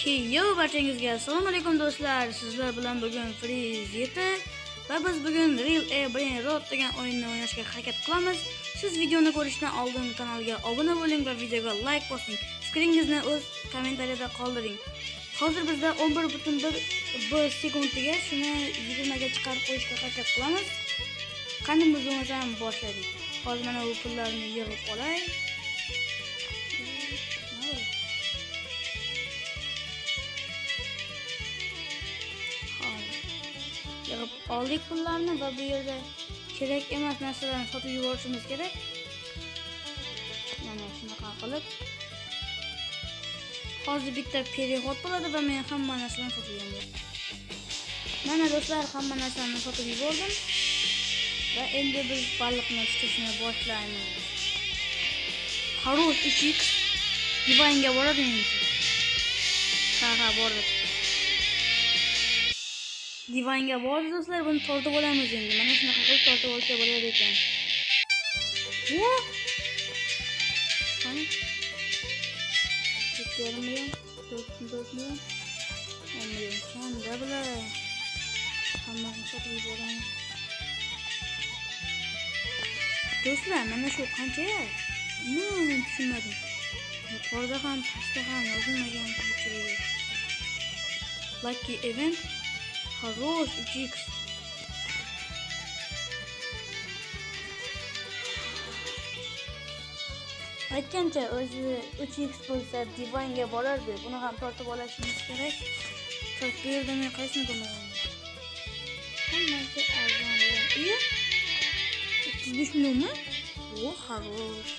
Yo barchangizga assalomu alaykum do'stlar. Sizlar bilan bugun Freeze yeti va biz bugun Real A Brain Rot degan o'yinni o'ynashga harakat qilamiz. Siz videoni ko'rishdan oldin kanalga obuna bo'ling va videoga like bosing. Fikringizni o'z kommentariyada qoldiring. Hozir bizda 11.1 sekundiga shuni 20 ga chiqarib qo'yishga harakat qilamiz. Qani biz o'ynashdan boshladik. Hozir mana bu pullarni yig'ib olay. Yig'ib oldik pullarni va bu yerda kerak emas narsalarni sotib yuborishimiz kerak. Mana shunaqa qilib hozir bitta perehod bo'ladi va men hamma narsalarni sotib yuboraman. Mana do'stlar, hamma narsani sotib yubordim va endi biz baliqni tutishni boshlaymiz. Xarosh 3x divanga boradi endi. Ha bordi. Divanga bordi do'stlar, buni tortib olamiz endi. Mana shunaqa qilib tortib olsa bo'ladi ekan. Vo! Qani? 4 million, 4 million, 10 million. Qanday bular? Hammasini sotib yuboramiz. Do'stlar, mana shu qancha? Men tushunmadim. Yuqorida ham, pastda ham yozilmagan ko'chirib. Lucky event Xarosh 3x. Aytgancha o'zi 3x bo'lsa divanga borardi. Buni ham tortib olishimiz kerak. Tortib berdim, men qaysini ko'raman. Hammasi arzon. Iya? 35 millionmi? O, xarosh.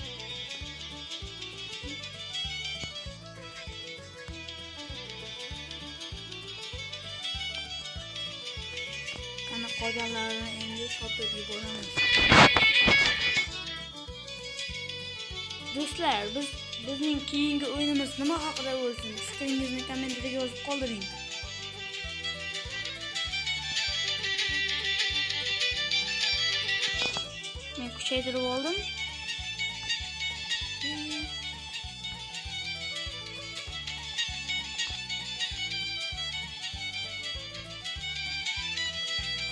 Qolganlarini endi sotib yuboramiz. Do'stlar, bizning keyingi o'yinimiz nima haqida bo'lsin? Fikringizni kommentariyga yozib qoldiring. Men kuchaytirib oldim.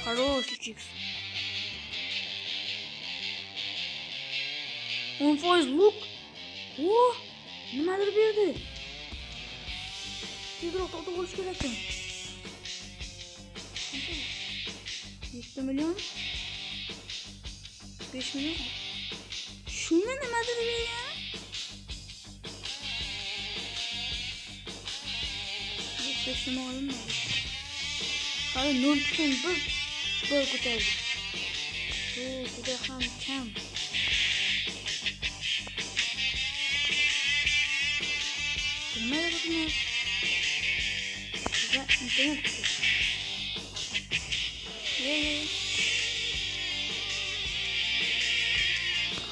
Xarosh 3x. 10% luk. Oh, nimadir berdi. Tezroq tortib olish kerak ekan. 7 million. 5 million. Shuni nimadir bergan? Bu shuni olmaydi. Hali 0.1 bir ko'tardi. Bu juda ham kam. Nima bo'ldi? Juda internet.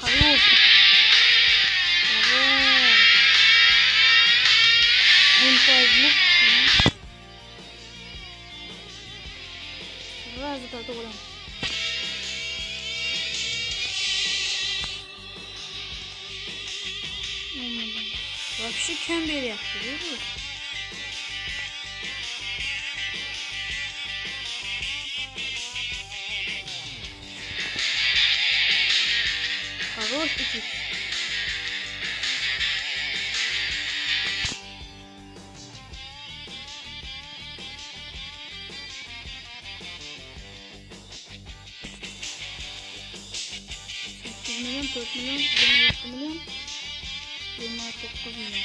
Xarosh. Razı tortib olamiz. Вообще kam beryapti bu. Xarosh 3x. Million, 4 million, 27 million, 29 million.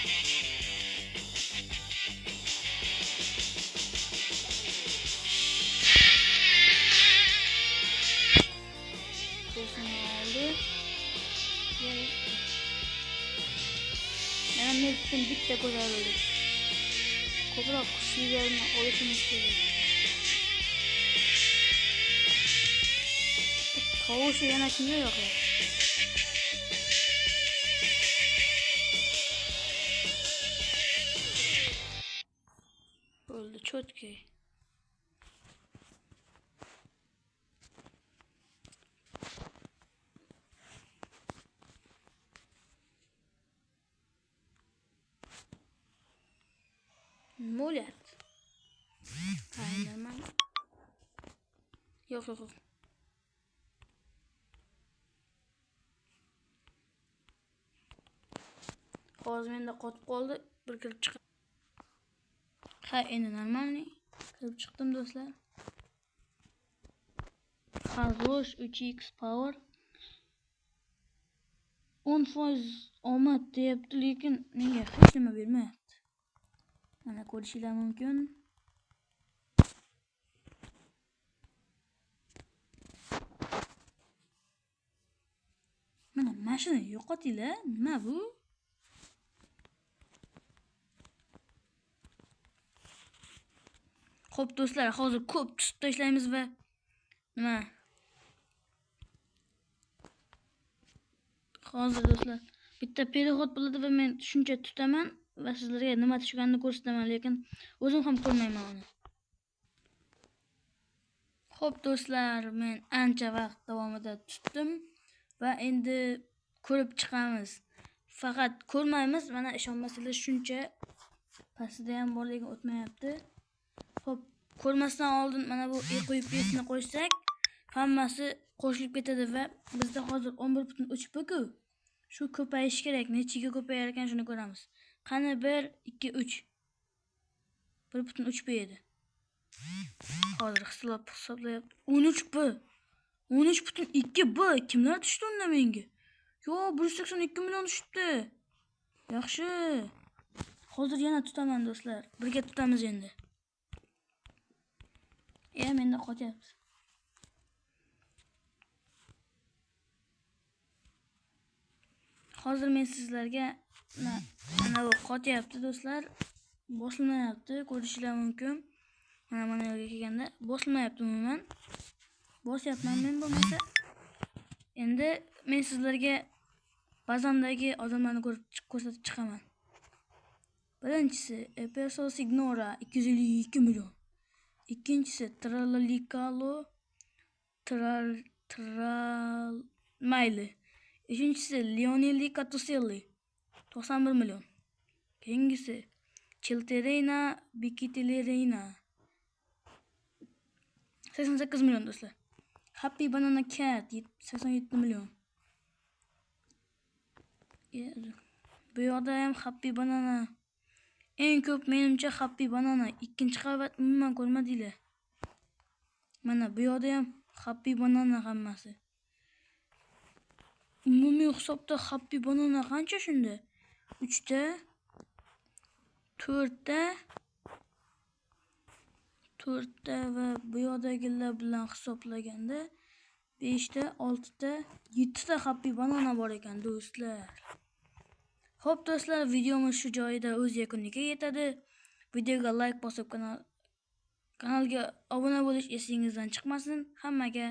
Sesini aldı. Yani hepsini bitti koyardı. Kobra kuşlarına oluşmuş gibi. Kavuşu yana kimde yok ya. Oldu четкий. Nima bo'lyapti? Qaynaman. Yo'q. Hozir menda qotib qoldi. Bir kirib chiqib. Ha, endi normalniy. Kirib chiqdim do'stlar. Xo'sh, 3x power 10% omad deyapti, lekin menga hech nima bermayapti. Mana ko'rishingiz mumkin. Mana mashina yo'qotinglar. Nima bu? Xo'p do'stlar, hozir ko'p tuzib tashlaymiz va nima? Hozir do'stlar, bitta perexod bo'ladi va men shuncha tutaman va sizlarga nima tushganini ko'rsataman, lekin o'zim ham ko'rmayman uni. Xo'p do'stlar, men ancha vaqt davomida tutdim va endi ko'rib chiqamiz. Faqat ko'rmaymiz, mana ishonmasanglar shuncha pastida ham bor, lekin o'tmayapti. Xo'p, ko'rmasdan oldin mana bu EQPSni qo'ysak, hammasi qo'shilib ketadi va bizda hozir 11.3 shu ko'payishi kerak. Nechiga ko'payar ekan shuni ko'ramiz. Qani 1 2 3 1.3 edi. Hozir hisoblayapti. 13 13.2 kimlar tushdi unda menga? Yo, 182 million tushdi. Yaxshi. Hozir yana tutaman do'stlar. Birga tutamiz endi. Menda qotyapti. Hozir men sizlarga mana bu qotyapti do'stlar. Bosilmayapti, ko'rishingiz mumkin. Mana yerga kelganda bosilmayapti umuman. Bosyapman men bo'lmasa. Endi men sizlarga bazamdagi odamlarni ko'rsatib chiqaman. Birinchisi Eperso Signora 252 million. İkincisi Tralalicalo Mayli. Üçüncüsü Lionelli Catuselli 91 milyon. Kengisi Chilterena Bikitilerena 88 milyon do'stlar. Happy Banana Cat 87 milyon. Bu yoqda ham Happy Banana. En ko'p menimcha Happy Banana. Ikkinchi qavat umuman ko'rmadinglar. Mana bu yoqda ham Happy Banana hammasi. Umumiy hisobda Happy Banana qancha shunda? 3 ta 4 ta va bu yoqdagilar bilan hisoblaganda 5 ta 6 ta 7 ta Happy Banana bor ekan do'stlar. Xo'p do'stlar, videomiz shu joyida o'z yakuniga yetadi. Videoga like bosib kanalga obuna bo'lish esingizdan chiqmasin. Hammaga